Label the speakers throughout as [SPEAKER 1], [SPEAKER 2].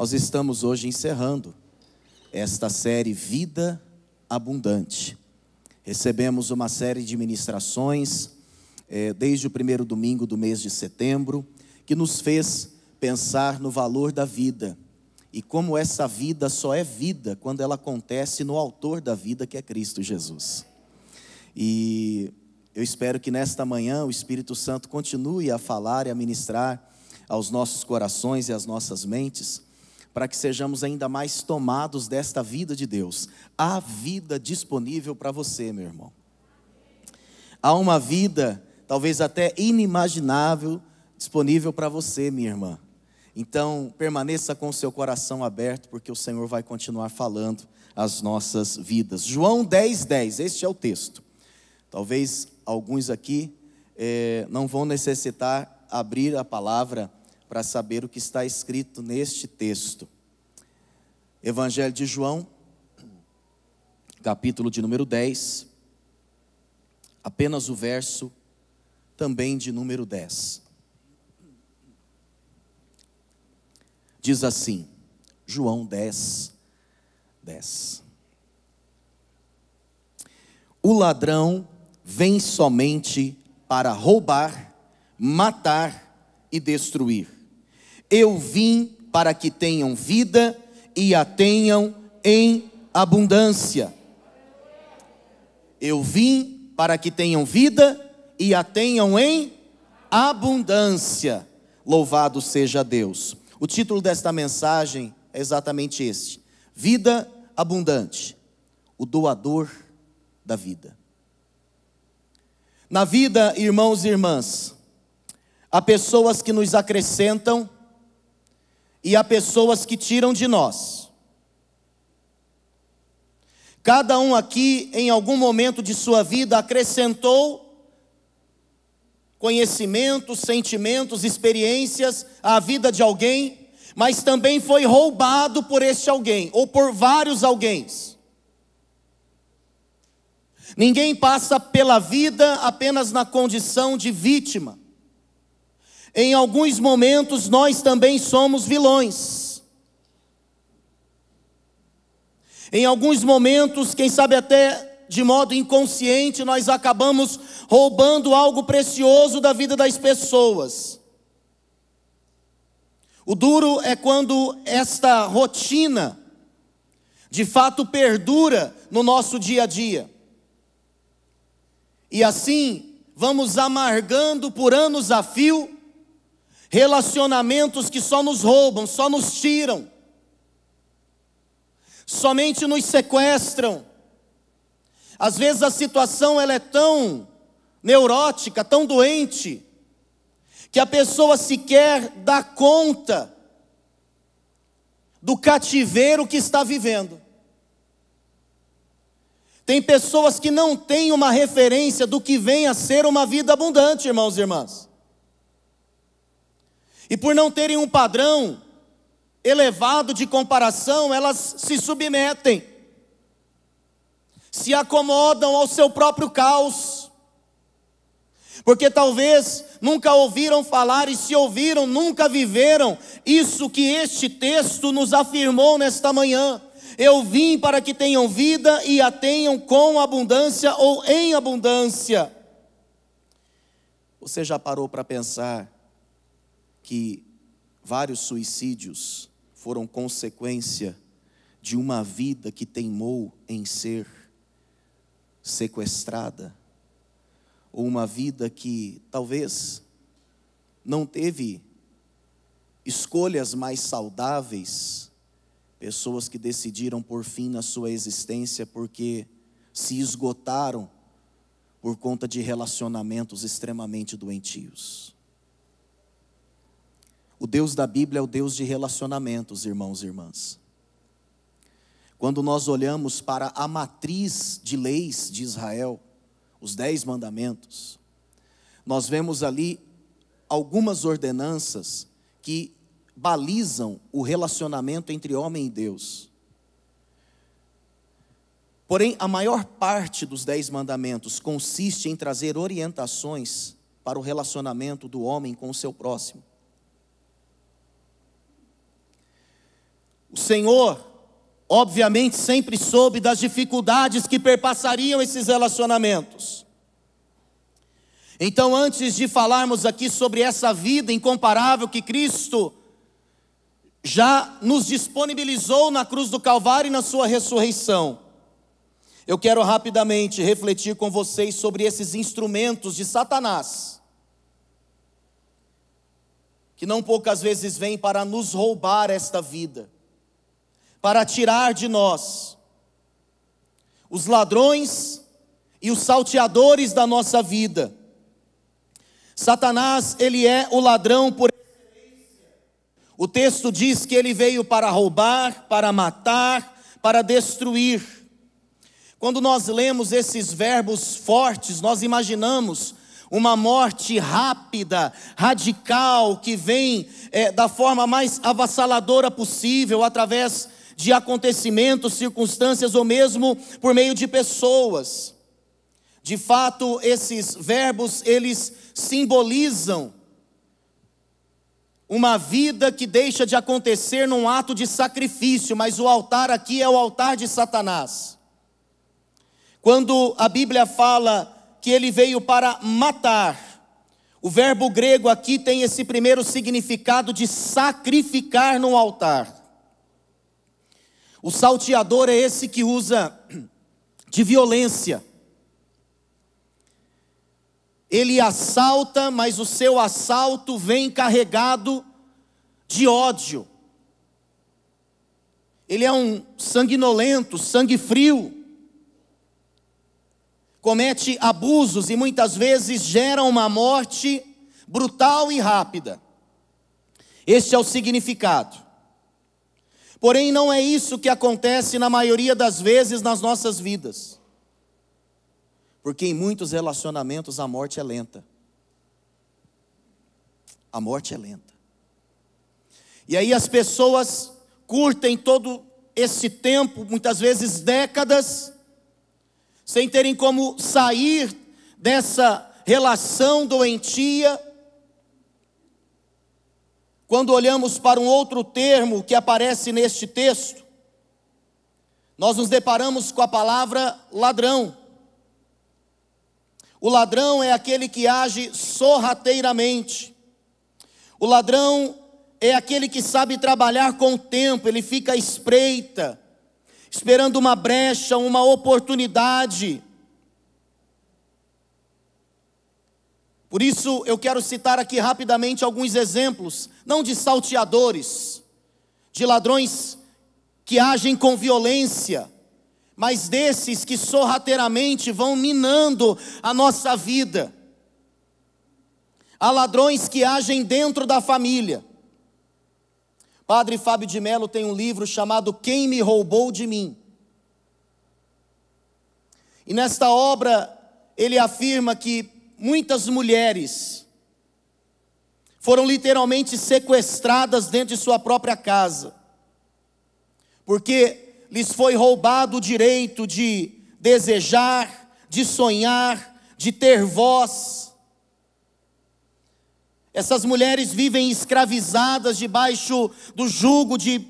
[SPEAKER 1] Nós estamos hoje encerrando esta série Vida Abundante. Recebemos uma série de ministrações desde o primeiro domingo do mês de setembro, que nos fez pensar no valor da vida e como essa vida só é vida quando ela acontece no autor da vida, que é Cristo Jesus. E eu espero que nesta manhã o Espírito Santo continue a falar e a ministrar aos nossos corações e às nossas mentes, para que sejamos ainda mais tomados desta vida de Deus. Há vida disponível para você, meu irmão. Há uma vida, talvez até inimaginável, disponível para você, minha irmã. Então, permaneça com o seu coração aberto, porque o Senhor vai continuar falando as nossas vidas. João 10:10, este é o texto. Talvez alguns aqui não vão necessitar abrir a palavra para saber o que está escrito neste texto. Evangelho de João, capítulo de número 10, apenas o verso também de número 10. Diz assim, João 10:10. O ladrão vem somente para roubar, matar e destruir. Eu vim para que tenham vida e a tenham em abundância. Eu vim para que tenham vida e a tenham em abundância. Louvado seja Deus. O título desta mensagem é exatamente este: Vida Abundante, o doador da vida. Na vida, irmãos e irmãs, há pessoas que nos acrescentam e há pessoas que tiram de nós. Cada um aqui, em algum momento de sua vida, acrescentou conhecimentos, sentimentos, experiências à vida de alguém, mas também foi roubado por este alguém, ou por vários alguéns. Ninguém passa pela vida apenas na condição de vítima. Em alguns momentos nós também somos vilões. Em alguns momentos, quem sabe até de modo inconsciente, nós acabamos roubando algo precioso da vida das pessoas. O duro é quando esta rotina de fato perdura no nosso dia a dia. E assim vamos amargando por anos a fio relacionamentos que só nos roubam, só nos tiram, somente nos sequestram. Às vezes a situação ela é tão neurótica, tão doente, que a pessoa sequer dá conta do cativeiro que está vivendo. Tem pessoas que não têm uma referência do que vem a ser uma vida abundante, irmãos e irmãs. E por não terem um padrão elevado de comparação, elas se submetem, se acomodam ao seu próprio caos, porque talvez nunca ouviram falar, e se ouviram, nunca viveram isso que este texto nos afirmou nesta manhã. Eu vim para que tenham vida e a tenham com abundância ou em abundância. Você já parou para pensar que vários suicídios foram consequência de uma vida que teimou em ser sequestrada? Ou uma vida que talvez não teve escolhas mais saudáveis, pessoas que decidiram por fim na sua existência porque se esgotaram por conta de relacionamentos extremamente doentios. O Deus da Bíblia é o Deus de relacionamentos, irmãos e irmãs. Quando nós olhamos para a matriz de leis de Israel, os 10 mandamentos, nós vemos ali algumas ordenanças que balizam o relacionamento entre homem e Deus. Porém, a maior parte dos 10 mandamentos consiste em trazer orientações para o relacionamento do homem com o seu próximo. O Senhor, obviamente, sempre soube das dificuldades que perpassariam esses relacionamentos. Então, antes de falarmos aqui sobre essa vida incomparável que Cristo já nos disponibilizou na cruz do Calvário e na sua ressurreição, eu quero rapidamente refletir com vocês sobre esses instrumentos de Satanás, que não poucas vezes vêm para nos roubar esta vida, para tirar de nós os ladrões e os salteadores da nossa vida. Satanás, ele é o ladrão por excelência. O texto diz que ele veio para roubar, para matar, para destruir. Quando nós lemos esses verbos fortes, nós imaginamos uma morte rápida, radical, que vem da forma mais avassaladora possível, através de acontecimentos, circunstâncias, ou mesmo por meio de pessoas. De fato, esses verbos, eles simbolizam uma vida que deixa de acontecer num ato de sacrifício, mas o altar aqui é o altar de Satanás. Quando a Bíblia fala que ele veio para matar, o verbo grego aqui tem esse primeiro significado de sacrificar no altar. O salteador é esse que usa de violência. Ele assalta, mas o seu assalto vem carregado de ódio. Ele é um sanguinolento, sangue frio. Comete abusos e muitas vezes gera uma morte brutal e rápida. Este é o significado. Porém, não é isso que acontece na maioria das vezes nas nossas vidas. Porque em muitos relacionamentos a morte é lenta. A morte é lenta. E aí as pessoas curtem todo esse tempo, muitas vezes décadas, sem terem como sair dessa relação doentia. Quando olhamos para um outro termo que aparece neste texto, nós nos deparamos com a palavra ladrão. O ladrão é aquele que age sorrateiramente. O ladrão é aquele que sabe trabalhar com o tempo, ele fica à espreita, esperando uma brecha, uma oportunidade. Por isso eu quero citar aqui rapidamente alguns exemplos, não de salteadores, de ladrões que agem com violência, mas desses que sorrateiramente vão minando a nossa vida. Há ladrões que agem dentro da família. Padre Fábio de Mello tem um livro chamado Quem Me Roubou de Mim. E nesta obra ele afirma que muitas mulheres foram literalmente sequestradas dentro de sua própria casa, porque lhes foi roubado o direito de desejar, de sonhar, de ter voz. Essas mulheres vivem escravizadas debaixo do jugo de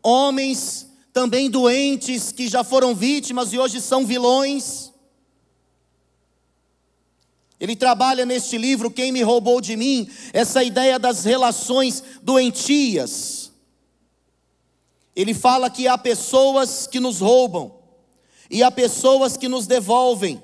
[SPEAKER 1] homens também doentes, que já foram vítimas e hoje são vilões. Ele trabalha neste livro, Quem Me Roubou de Mim, essa ideia das relações doentias. Ele fala que há pessoas que nos roubam e há pessoas que nos devolvem.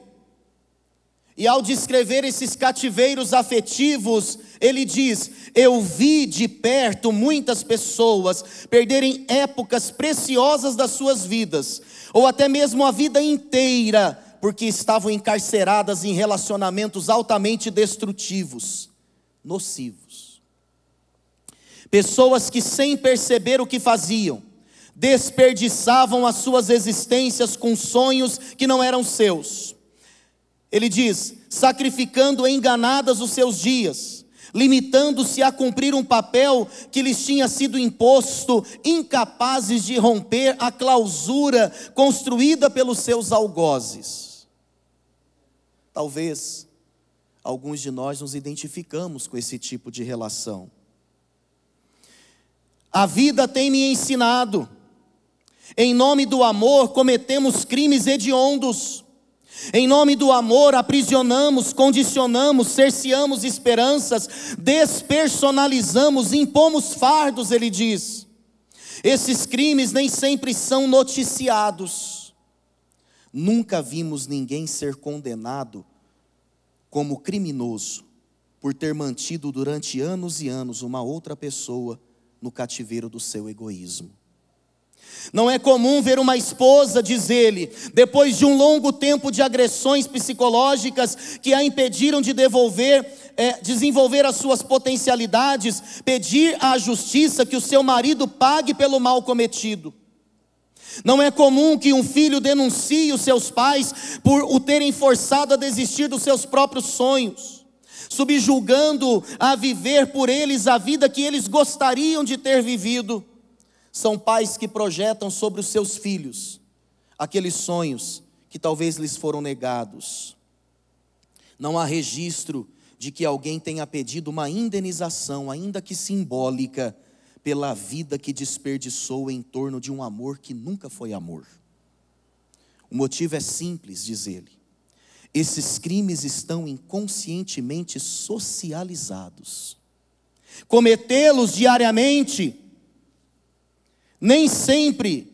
[SPEAKER 1] E ao descrever esses cativeiros afetivos, ele diz: eu vi de perto muitas pessoas perderem épocas preciosas das suas vidas, ou até mesmo a vida inteira, porque estavam encarceradas em relacionamentos altamente destrutivos, nocivos. Pessoas que, sem perceber o que faziam, desperdiçavam as suas existências com sonhos que não eram seus. Ele diz: sacrificando enganadas os seus dias, limitando-se a cumprir um papel que lhes tinha sido imposto, incapazes de romper a clausura construída pelos seus algozes. Talvez alguns de nós nos identificamos com esse tipo de relação. A vida tem me ensinado Em nome do amor, cometemos crimes hediondos. Em nome do amor, aprisionamos, condicionamos, cerceamos esperanças, despersonalizamos, impomos fardos, ele diz. Esses crimes nem sempre são noticiados. Nunca vimos ninguém ser condenado como criminoso por ter mantido durante anos e anos uma outra pessoa no cativeiro do seu egoísmo. Não é comum ver uma esposa, diz ele, depois de um longo tempo de agressões psicológicas que a impediram de desenvolver as suas potencialidades, pedir à justiça que o seu marido pague pelo mal cometido. Não é comum que um filho denuncie os seus pais por o terem forçado a desistir dos seus próprios sonhos, subjugando a viver por eles a vida que eles gostariam de ter vivido. São pais que projetam sobre os seus filhos aqueles sonhos que talvez lhes foram negados. Não há registro de que alguém tenha pedido uma indenização, ainda que simbólica, pela vida que desperdiçou em torno de um amor que nunca foi amor. O motivo é simples, diz ele. Esses crimes estão inconscientemente socializados. Cometê-los diariamente nem sempre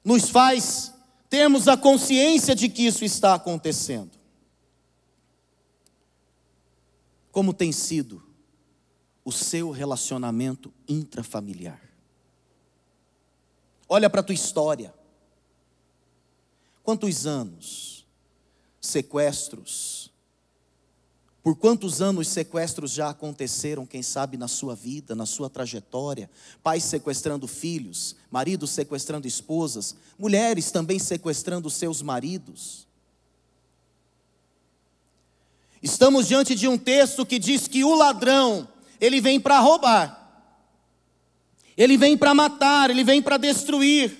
[SPEAKER 1] nos faz termos a consciência de que isso está acontecendo. Como tem sido o seu relacionamento intrafamiliar? Olha para a tua história. Quantos anos? Sequestros. Por quantos anos sequestros já aconteceram, quem sabe, na sua vida, na sua trajetória? Pais sequestrando filhos, maridos sequestrando esposas, mulheres também sequestrando seus maridos. Estamos diante de um texto que diz que o ladrão, ele vem para roubar, ele vem para matar, ele vem para destruir.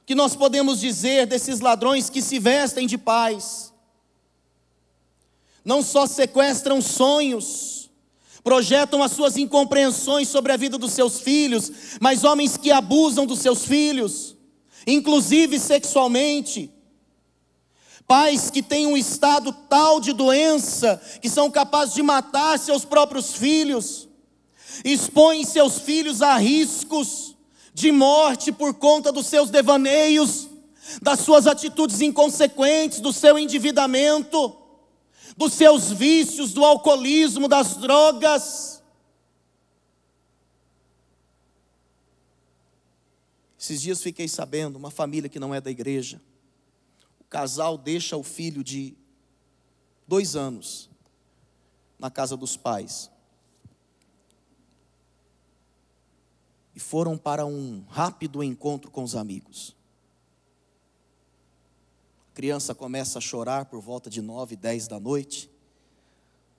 [SPEAKER 1] O que nós podemos dizer desses ladrões que se vestem de paz? Não só sequestram sonhos, projetam as suas incompreensões sobre a vida dos seus filhos, mas homens que abusam dos seus filhos, inclusive sexualmente. Pais que têm um estado tal de doença, que são capazes de matar seus próprios filhos, expõem seus filhos a riscos de morte por conta dos seus devaneios, das suas atitudes inconsequentes, do seu endividamento, dos seus vícios, do alcoolismo, das drogas. Esses dias fiquei sabendo, uma família que não é da igreja, o casal deixa o filho de 2 anos na casa dos pais e foram para um rápido encontro com os amigos. A criança começa a chorar por volta de 9, 10 da noite.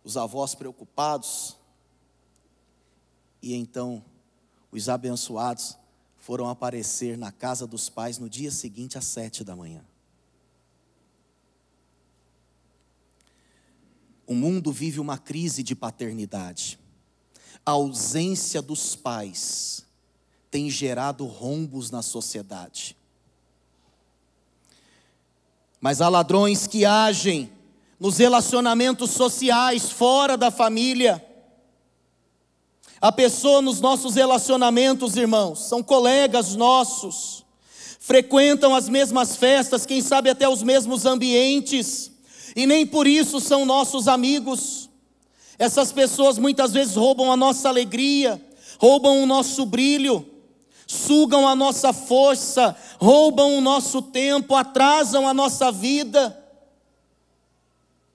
[SPEAKER 1] Os avós preocupados. E então, os abençoados foram aparecer na casa dos pais no dia seguinte, às 7 da manhã. O mundo vive uma crise de paternidade. A ausência dos pais tem gerado rombos na sociedade. Mas há ladrões que agem nos relacionamentos sociais, fora da família. Há pessoas nos nossos relacionamentos, irmãos, são colegas nossos, frequentam as mesmas festas, quem sabe até os mesmos ambientes, e nem por isso são nossos amigos. Essas pessoas muitas vezes roubam a nossa alegria, roubam o nosso brilho, sugam a nossa força, roubam o nosso tempo, atrasam a nossa vida.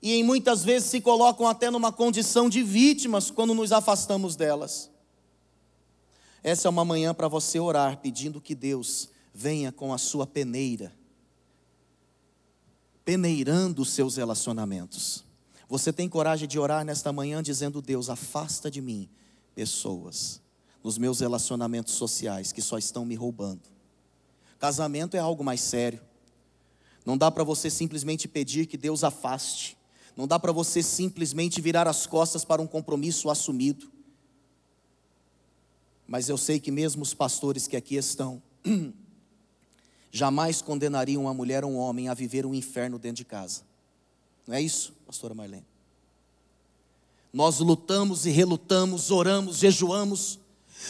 [SPEAKER 1] E em muitas vezes se colocam até numa condição de vítimas quando nos afastamos delas. Essa é uma manhã para você orar, pedindo que Deus venha com a sua peneira, peneirando os seus relacionamentos. Você tem coragem de orar nesta manhã dizendo: Deus, afasta de mim pessoas nos meus relacionamentos sociais que só estão me roubando. Casamento é algo mais sério. Não dá para você simplesmente pedir que Deus afaste. Não dá para você simplesmente virar as costas para um compromisso assumido. Mas eu sei que mesmo os pastores que aqui estão, jamais condenariam uma mulher ou um homem a viver um inferno dentro de casa. Não é isso, pastora Marlene? Nós lutamos e relutamos, oramos, jejuamos,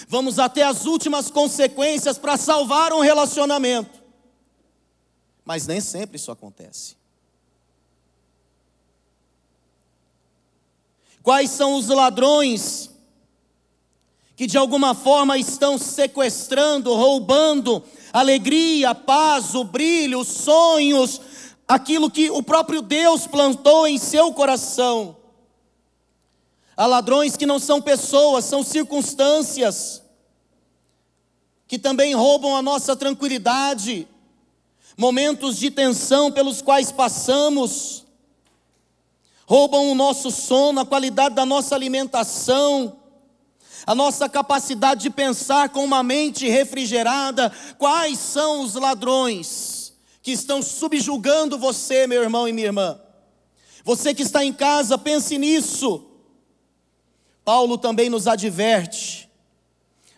[SPEAKER 1] vamos até as últimas consequências para salvar um relacionamento. Mas nem sempre isso acontece. Quais são os ladrões que de alguma forma estão sequestrando, roubando a alegria, a paz, o brilho, os sonhos, aquilo que o próprio Deus plantou em seu coração? Há ladrões que não são pessoas, são circunstâncias, que também roubam a nossa tranquilidade, momentos de tensão pelos quais passamos, roubam o nosso sono, a qualidade da nossa alimentação, a nossa capacidade de pensar com uma mente refrigerada. Quais são os ladrões que estão subjugando você, meu irmão e minha irmã? Você que está em casa, pense nisso. Paulo também nos adverte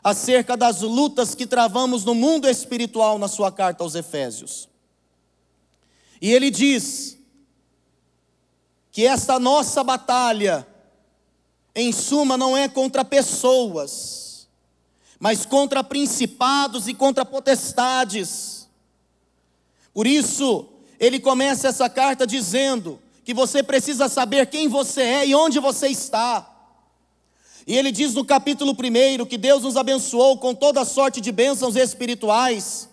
[SPEAKER 1] acerca das lutas que travamos no mundo espiritual na sua carta aos Efésios. E ele diz que esta nossa batalha, em suma, não é contra pessoas, mas contra principados e contra potestades. Por isso, ele começa essa carta dizendo que você precisa saber quem você é e onde você está. E ele diz no capítulo 1 que Deus nos abençoou com toda sorte de bênçãos espirituais.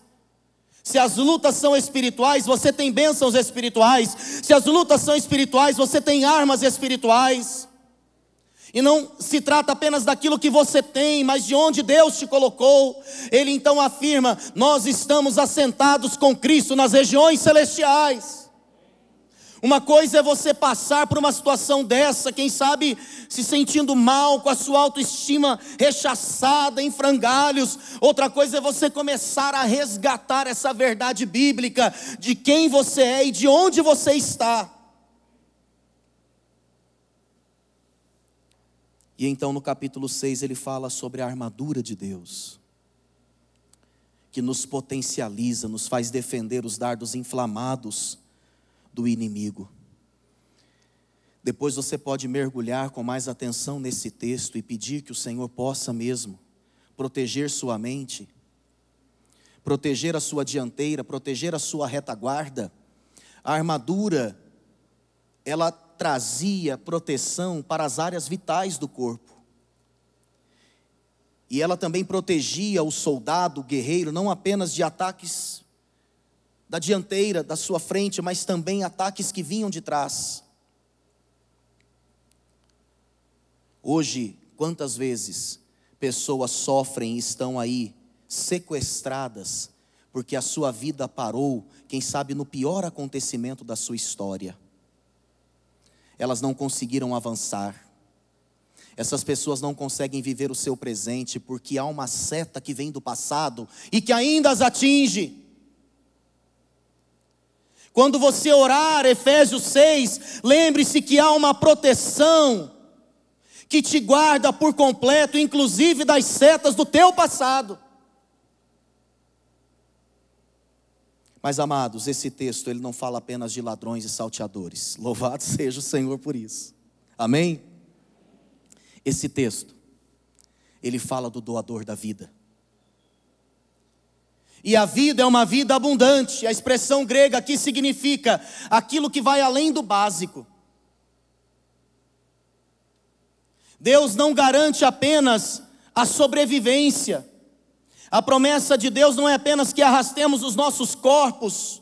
[SPEAKER 1] Se as lutas são espirituais, você tem bênçãos espirituais. Se as lutas são espirituais, você tem armas espirituais. E não se trata apenas daquilo que você tem, mas de onde Deus te colocou. Ele então afirma: nós estamos assentados com Cristo nas regiões celestiais. Uma coisa é você passar por uma situação dessa, quem sabe se sentindo mal, com a sua autoestima rechaçada, em frangalhos. Outra coisa é você começar a resgatar essa verdade bíblica de quem você é e de onde você está. E então no capítulo 6 ele fala sobre a armadura de Deus, que nos potencializa, nos faz defender os dardos inflamados do inimigo. Depois você pode mergulhar com mais atenção nesse texto e pedir que o Senhor possa mesmo proteger sua mente, proteger a sua dianteira, proteger a sua retaguarda. A armadura, ela trazia proteção para as áreas vitais do corpo. E ela também protegia o soldado, o guerreiro, não apenas de ataques da dianteira, da sua frente, mas também ataques que vinham de trás. Hoje, quantas vezes pessoas sofrem e estão aí sequestradas, porque a sua vida parou, quem sabe no pior acontecimento da sua história. Elas não conseguiram avançar. Essas pessoas não conseguem viver o seu presente, porque há uma seta que vem do passado e que ainda as atinge. Quando você orar, Efésios 6, lembre-se que há uma proteção que te guarda por completo, inclusive das setas do teu passado. Mas, amados, esse texto ele não fala apenas de ladrões e salteadores. Louvado seja o Senhor por isso. Amém? Esse texto, ele fala do doador da vida. E a vida é uma vida abundante. A expressão grega aqui significa aquilo que vai além do básico. Deus não garante apenas a sobrevivência. A promessa de Deus não é apenas que arrastemos os nossos corpos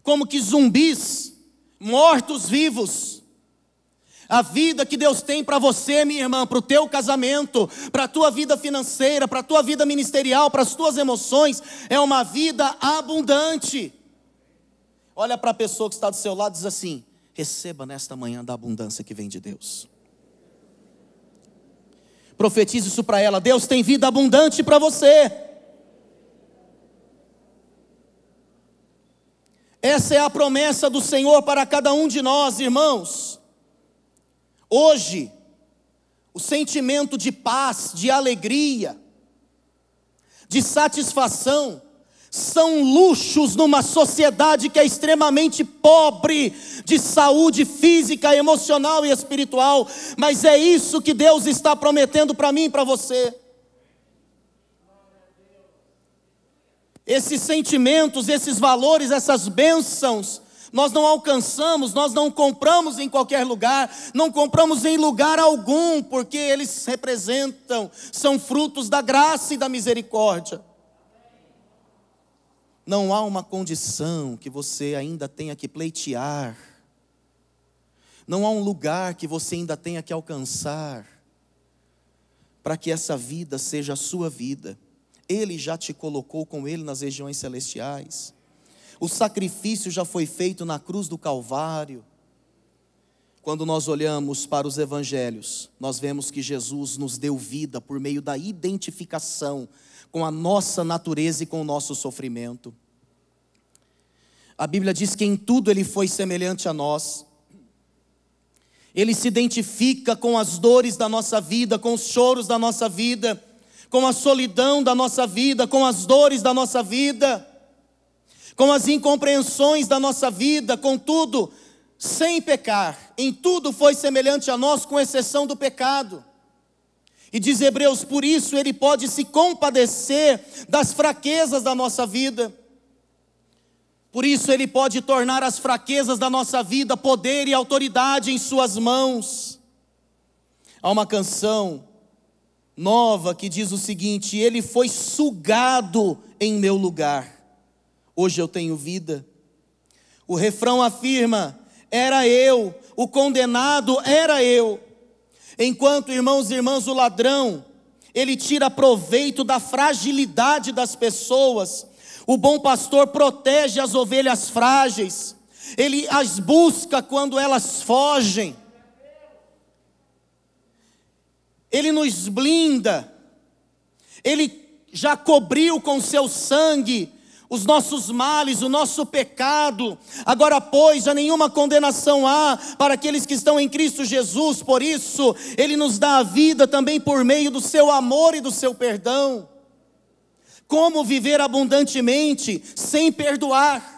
[SPEAKER 1] como que zumbis, mortos-vivos. A vida que Deus tem para você, minha irmã, para o teu casamento, para a tua vida financeira, para a tua vida ministerial, para as tuas emoções, é uma vida abundante. Olha para a pessoa que está do seu lado e diz assim: receba nesta manhã da abundância que vem de Deus. Profetize isso para ela: Deus tem vida abundante para você. Essa é a promessa do Senhor para cada um de nós, irmãos. Hoje, o sentimento de paz, de alegria, de satisfação, são luxos numa sociedade que é extremamente pobre de saúde física, emocional e espiritual. Mas é isso que Deus está prometendo para mim e para você. Esses sentimentos, esses valores, essas bênçãos, nós não alcançamos, nós não compramos em qualquer lugar, não compramos em lugar algum, porque eles representam, são frutos da graça e da misericórdia. Não há uma condição que você ainda tenha que pleitear, não há um lugar que você ainda tenha que alcançar, para que essa vida seja a sua vida. Ele já te colocou com Ele nas regiões celestiais. O sacrifício já foi feito na cruz do Calvário. Quando nós olhamos para os evangelhos, nós vemos que Jesus nos deu vida por meio da identificação com a nossa natureza e com o nosso sofrimento. A Bíblia diz que em tudo Ele foi semelhante a nós. Ele se identifica com as dores da nossa vida, com os choros da nossa vida, com a solidão da nossa vida, com as dores da nossa vida, com as incompreensões da nossa vida, com tudo, sem pecar. Em tudo foi semelhante a nós, com exceção do pecado. E diz Hebreus, por isso Ele pode se compadecer das fraquezas da nossa vida. Por isso Ele pode tornar as fraquezas da nossa vida poder e autoridade em suas mãos. Há uma canção nova que diz o seguinte: Ele foi sugado em meu lugar, hoje eu tenho vida. O refrão afirma: era eu, o condenado era eu. Enquanto, irmãos e irmãs, o ladrão, ele tira proveito da fragilidade das pessoas, o bom pastor protege as ovelhas frágeis, ele as busca quando elas fogem. Ele nos blinda, Ele já cobriu com seu sangue os nossos males, o nosso pecado. Agora, pois, já nenhuma condenação há para aqueles que estão em Cristo Jesus. Por isso, Ele nos dá a vida também por meio do seu amor e do seu perdão. Como viver abundantemente sem perdoar?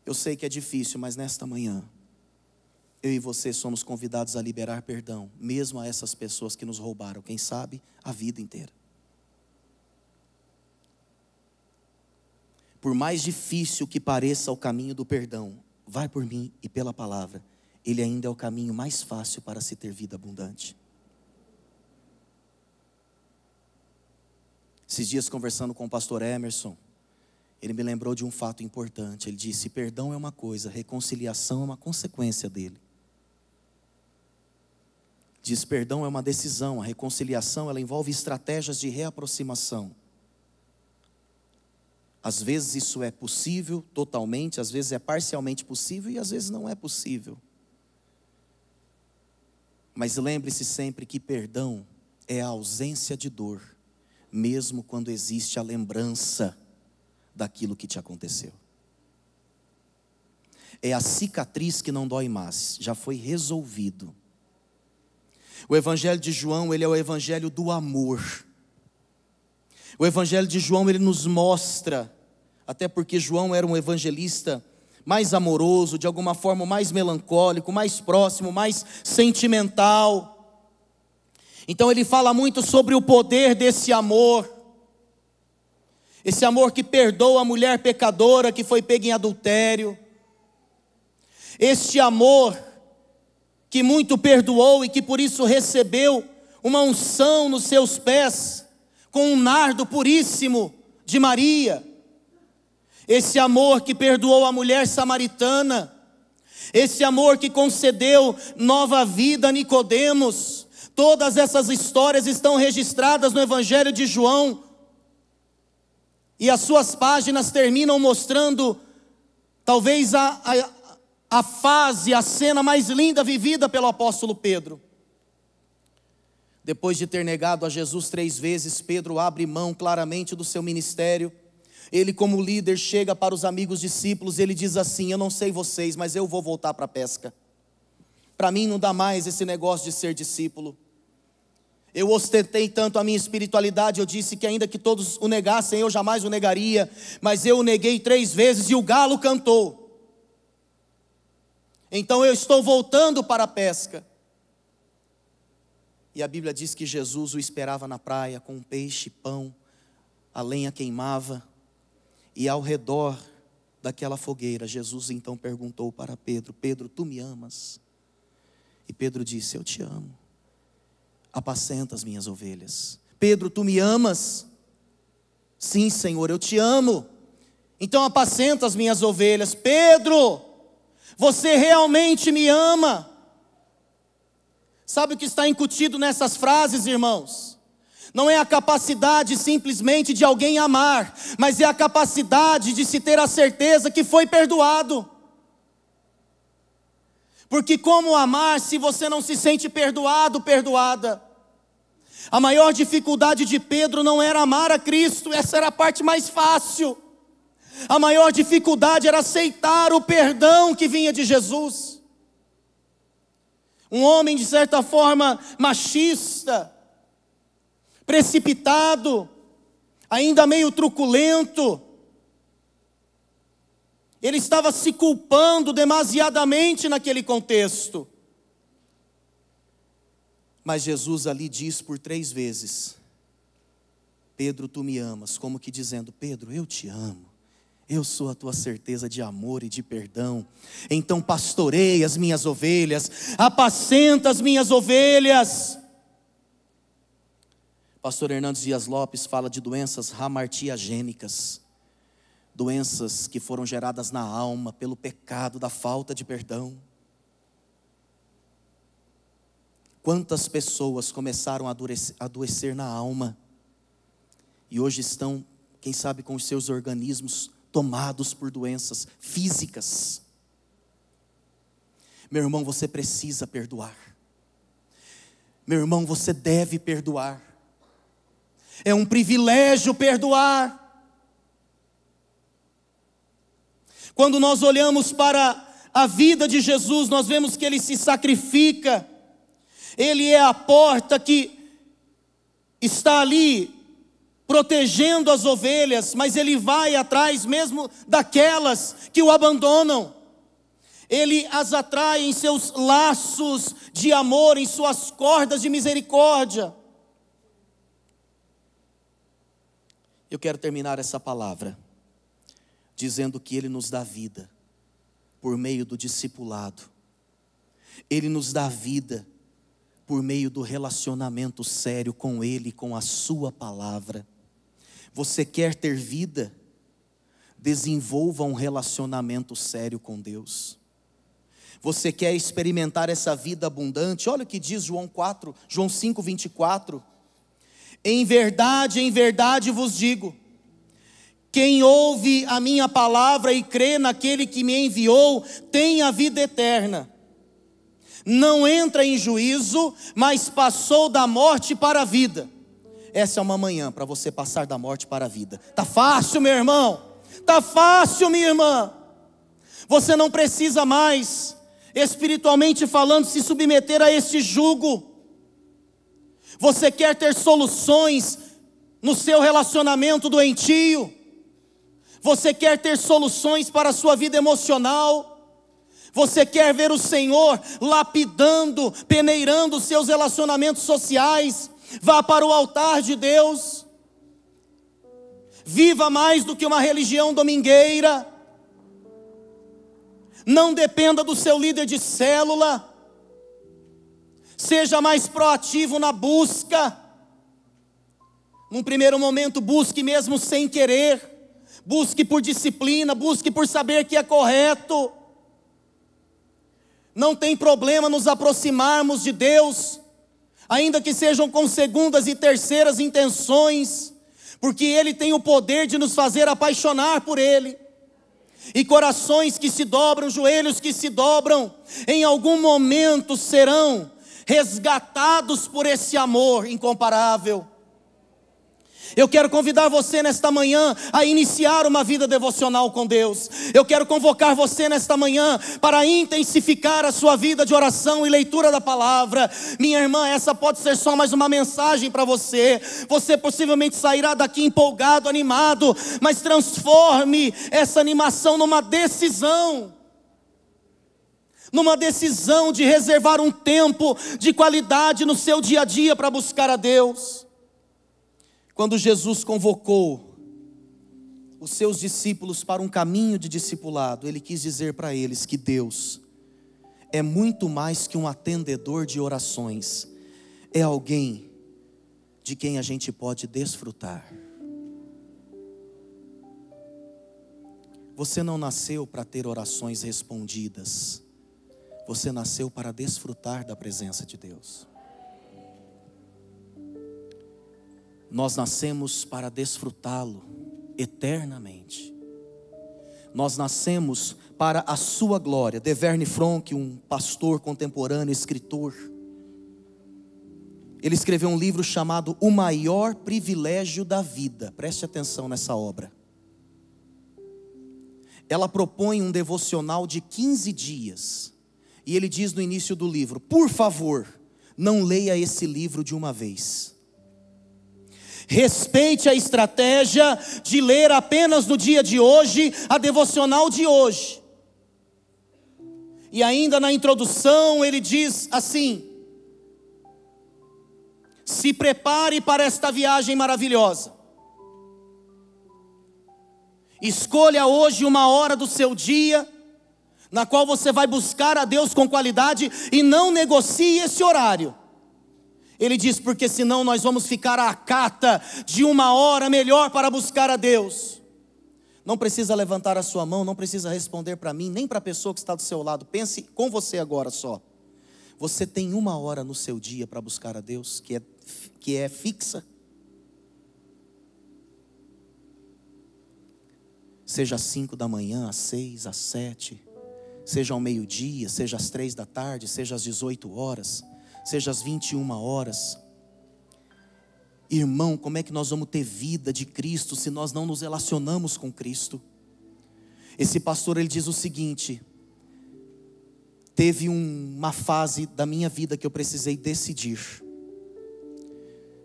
[SPEAKER 1] Eu sei que é difícil, mas nesta manhã eu e você somos convidados a liberar perdão, mesmo a essas pessoas que nos roubaram, quem sabe, a vida inteira. Por mais difícil que pareça o caminho do perdão, vai por mim e pela palavra, ele ainda é o caminho mais fácil para se ter vida abundante. Esses dias, conversando com o pastor Emerson, ele me lembrou de um fato importante. Ele disse: perdão é uma coisa, reconciliação é uma consequência dele. Diz, perdão é uma decisão, a reconciliação ela envolve estratégias de reaproximação. Às vezes isso é possível totalmente, às vezes é parcialmente possível e às vezes não é possível. Mas lembre-se sempre que perdão é a ausência de dor, mesmo quando existe a lembrança daquilo que te aconteceu. É a cicatriz que não dói mais, já foi resolvido. O Evangelho de João, ele é o Evangelho do amor. O Evangelho de João, ele nos mostra, até porque João era um evangelista mais amoroso, de alguma forma mais melancólico, mais próximo, mais sentimental. Então ele fala muito sobre o poder desse amor. Esse amor que perdoa a mulher pecadora que foi pega em adultério. Este amor que muito perdoou e que por isso recebeu uma unção nos seus pés, com um nardo puríssimo de Maria. Esse amor que perdoou a mulher samaritana. Esse amor que concedeu nova vida a Nicodemos. Todas essas histórias estão registradas no Evangelho de João. E as suas páginas terminam mostrando talvez a fase, a cena mais linda vivida pelo apóstolo Pedro. Depois de ter negado a Jesus 3 vezes, Pedro abre mão claramente do seu ministério. Ele, como líder, chega para os amigos discípulos, ele diz assim: eu não sei vocês, mas eu vou voltar para a pesca. Para mim não dá mais esse negócio de ser discípulo. Eu ostentei tanto a minha espiritualidade, eu disse que ainda que todos o negassem, eu jamais o negaria. Mas eu o neguei 3 vezes e o galo cantou. Então eu estou voltando para a pesca. E a Bíblia diz que Jesus o esperava na praia com peixe, pão, a lenha queimava. E ao redor daquela fogueira, Jesus então perguntou para Pedro: Pedro, tu me amas? E Pedro disse: eu te amo. Apacenta as minhas ovelhas. Pedro, tu me amas? Sim, Senhor, eu te amo. Então apacenta as minhas ovelhas. Pedro, você realmente me ama? Sabe o que está incutido nessas frases, irmãos? Não é a capacidade simplesmente de alguém amar, mas é a capacidade de se ter a certeza que foi perdoado. Porque como amar se você não se sente perdoado, perdoada? A maior dificuldade de Pedro não era amar a Cristo, essa era a parte mais fácil. A maior dificuldade era aceitar o perdão que vinha de Jesus. Um homem de certa forma machista, precipitado, ainda meio truculento. Ele estava se culpando demasiadamente naquele contexto. Mas Jesus ali diz por 3 vezes: Pedro, tu me amas. Como que dizendo: Pedro, eu te amo. Eu sou a tua certeza de amor e de perdão. Então pastorei as minhas ovelhas, apacenta as minhas ovelhas. Pastor Hernandes Dias Lopes fala de doenças ramartiagênicas. Doenças que foram geradas na alma pelo pecado da falta de perdão. Quantas pessoas começaram a adoecer na alma e hoje estão, quem sabe, com os seus organismos tomados por doenças físicas. Meu irmão, você precisa perdoar. Meu irmão, você deve perdoar. É um privilégio perdoar. Quando nós olhamos para a vida de Jesus, nós vemos que Ele se sacrifica. Ele é a porta que está ali protegendo as ovelhas, mas Ele vai atrás mesmo daquelas que o abandonam. Ele as atrai em seus laços de amor, em suas cordas de misericórdia. Eu quero terminar essa palavra dizendo que Ele nos dá vida por meio do discipulado. Ele nos dá vida por meio do relacionamento sério com Ele, com a sua palavra. Você quer ter vida? Desenvolva um relacionamento sério com Deus. Você quer experimentar essa vida abundante? Olha o que diz João 5, 24. Em verdade vos digo, quem ouve a minha palavra e crê naquele que me enviou, tem a vida eterna. Não entra em juízo, mas passou da morte para a vida. Essa é uma manhã para você passar da morte para a vida. Tá fácil, meu irmão. Tá fácil, minha irmã. Você não precisa mais, espiritualmente falando, se submeter a este jugo. Você quer ter soluções no seu relacionamento doentio? Você quer ter soluções para a sua vida emocional? Você quer ver o Senhor lapidando, peneirando os seus relacionamentos sociais? Vá para o altar de Deus. Viva mais do que uma religião domingueira. Não dependa do seu líder de célula. Seja mais proativo na busca. Num primeiro momento, busque mesmo sem querer. Busque por disciplina, busque por saber que é correto. Não tem problema nos aproximarmos de Deus, ainda que sejam com segundas e terceiras intenções, porque Ele tem o poder de nos fazer apaixonar por Ele. E corações que se dobram, joelhos que se dobram, em algum momento serão resgatados por esse amor incomparável. Eu quero convidar você nesta manhã a iniciar uma vida devocional com Deus. Eu quero convocar você nesta manhã para intensificar a sua vida de oração e leitura da palavra. Minha irmã, essa pode ser só mais uma mensagem para você. Você possivelmente sairá daqui empolgado, animado, mas transforme essa animação numa decisão. Numa decisão de reservar um tempo de qualidade no seu dia a dia para buscar a Deus. Quando Jesus convocou os seus discípulos para um caminho de discipulado, Ele quis dizer para eles que Deus é muito mais que um atendedor de orações. É alguém de quem a gente pode desfrutar. Você não nasceu para ter orações respondidas. Você nasceu para desfrutar da presença de Deus. Nós nascemos para desfrutá-lo eternamente. Nós nascemos para a sua glória. De Verne Fronk, um pastor contemporâneo, escritor, ele escreveu um livro chamado O Maior Privilégio da Vida. Preste atenção nessa obra. Ela propõe um devocional de 15 dias. E ele diz no início do livro: por favor, não leia esse livro de uma vez. Respeite a estratégia de ler apenas no dia de hoje a devocional de hoje. E ainda na introdução ele diz assim: se prepare para esta viagem maravilhosa. Escolha hoje uma hora do seu dia na qual você vai buscar a Deus com qualidade e não negocie esse horário. Ele diz, porque senão nós vamos ficar à cata de uma hora melhor para buscar a Deus. Não precisa levantar a sua mão, não precisa responder para mim, nem para a pessoa que está do seu lado. Pense com você agora só. Você tem uma hora no seu dia para buscar a Deus, que é fixa? Seja às 5 da manhã, às 6, às 7, seja ao meio-dia, seja às 3 da tarde, seja às 18 horas, seja às 21 horas. Irmão, como é que nós vamos ter vida de Cristo se nós não nos relacionamos com Cristo? Esse pastor, ele diz o seguinte: teve uma fase da minha vida que eu precisei decidir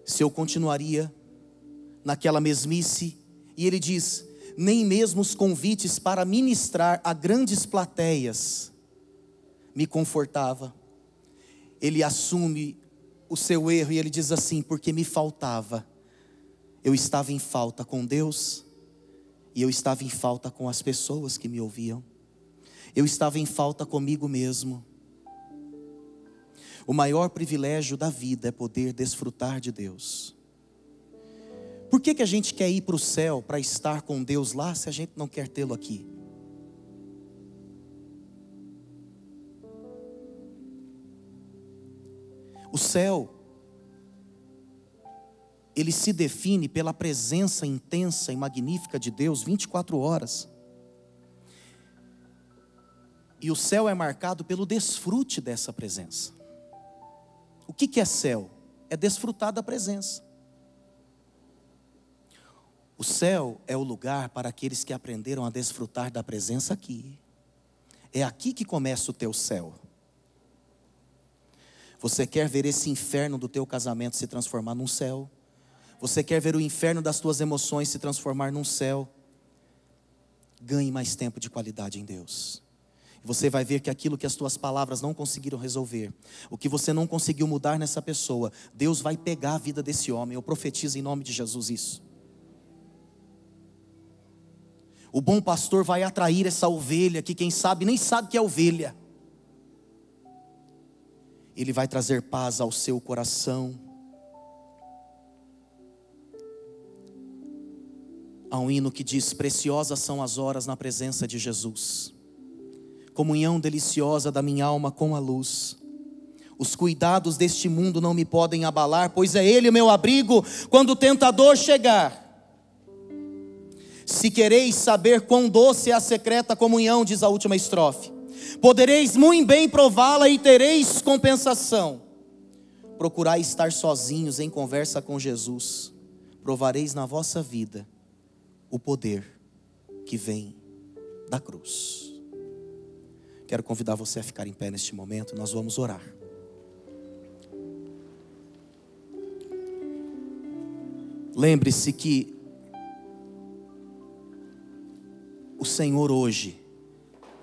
[SPEAKER 1] se eu continuaria naquela mesmice. E ele diz: nem mesmo os convites para ministrar a grandes plateias me confortava. Ele assume o seu erro e ele diz assim: porque me faltava. Eu estava em falta com Deus e eu estava em falta com as pessoas que me ouviam. Eu estava em falta comigo mesmo. O maior privilégio da vida é poder desfrutar de Deus. Por que a gente quer ir para o céu para estar com Deus lá se a gente não quer tê-lo aqui? O céu, ele se define pela presença intensa e magnífica de Deus 24 horas. E o céu é marcado pelo desfrute dessa presença. O que é céu? É desfrutar da presença. O céu é o lugar para aqueles que aprenderam a desfrutar da presença aqui. É aqui que começa o teu céu. Você quer ver esse inferno do teu casamento se transformar num céu? Você quer ver o inferno das tuas emoções se transformar num céu? Ganhe mais tempo de qualidade em Deus. Você vai ver que aquilo que as tuas palavras não conseguiram resolver, o que você não conseguiu mudar nessa pessoa, Deus vai pegar a vida desse homem. Eu profetizo em nome de Jesus isso. O bom pastor vai atrair essa ovelha que quem sabe nem sabe que é ovelha. Ele vai trazer paz ao seu coração. Há um hino que diz: preciosas são as horas na presença de Jesus, comunhão deliciosa da minha alma com a luz. Os cuidados deste mundo não me podem abalar, pois é Ele o meu abrigo quando o tentador chegar. Se quereis saber quão doce é a secreta comunhão, diz a última estrofe, podereis muito bem prová-la e tereis compensação. Procurai estar sozinhos em conversa com Jesus. provareis na vossa vida o poder que vem da cruz. Quero convidar você a ficar em pé neste momento, nós vamos orar. Lembre-se que o Senhor hoje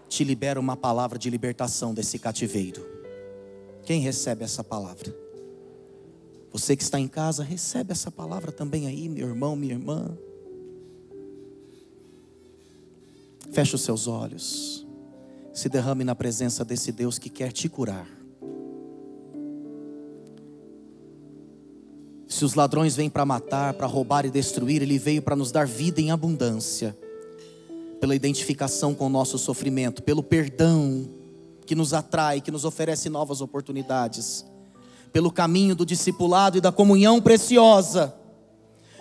[SPEAKER 1] te libera uma palavra de libertação desse cativeiro. Quem recebe essa palavra? Você que está em casa, recebe essa palavra também aí, meu irmão, minha irmã. Feche os seus olhos. Se derrame na presença desse Deus que quer te curar. Se os ladrões vêm para matar, para roubar e destruir, Ele veio para nos dar vida em abundância. Pela identificação com o nosso sofrimento, pelo perdão que nos atrai, que nos oferece novas oportunidades, pelo caminho do discipulado e da comunhão preciosa.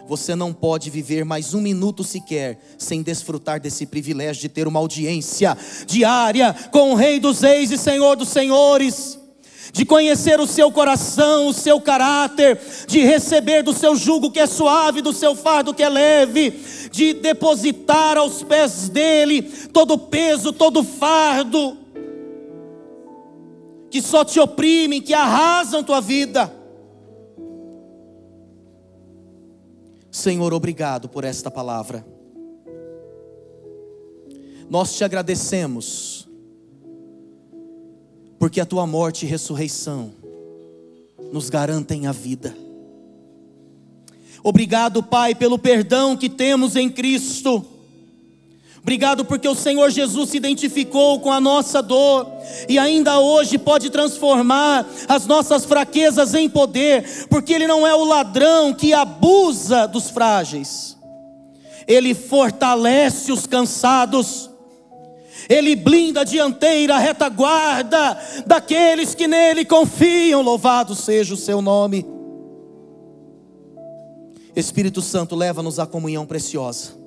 [SPEAKER 1] Você não pode viver mais um minuto sequer sem desfrutar desse privilégio de ter uma audiência diária com o Rei dos Reis e Senhor dos Senhores, de conhecer o seu coração, o seu caráter, de receber do seu jugo que é suave, do seu fardo que é leve, de depositar aos pés dele todo o peso, todo o fardo que só te oprimem, que arrasam tua vida. Senhor, obrigado por esta palavra. Nós te agradecemos, porque a tua morte e ressurreição nos garantem a vida. Obrigado, Pai, pelo perdão que temos em Cristo. Obrigado porque o Senhor Jesus se identificou com a nossa dor e ainda hoje pode transformar as nossas fraquezas em poder, porque Ele não é o ladrão que abusa dos frágeis. Ele fortalece os cansados. Ele blinda a dianteira, a retaguarda daqueles que nele confiam. Louvado seja o seu nome. Espírito Santo, leva-nos à comunhão preciosa.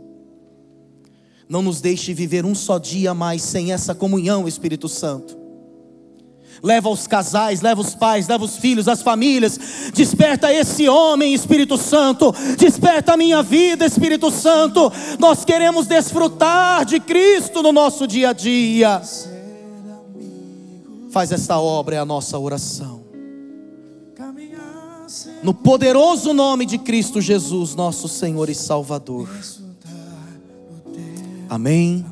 [SPEAKER 1] Não nos deixe viver um só dia mais sem essa comunhão, Espírito Santo. Leva os casais, leva os pais, leva os filhos, as famílias. Desperta esse homem, Espírito Santo. Desperta a minha vida, Espírito Santo. Nós queremos desfrutar de Cristo no nosso dia a dia. Faz esta obra, é a nossa oração. No poderoso nome de Cristo Jesus, nosso Senhor e Salvador. Amém.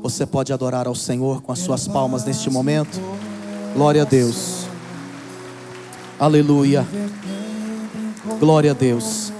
[SPEAKER 1] Você pode adorar ao Senhor com as suas palmas neste momento. Glória a Deus. Aleluia. Glória a Deus.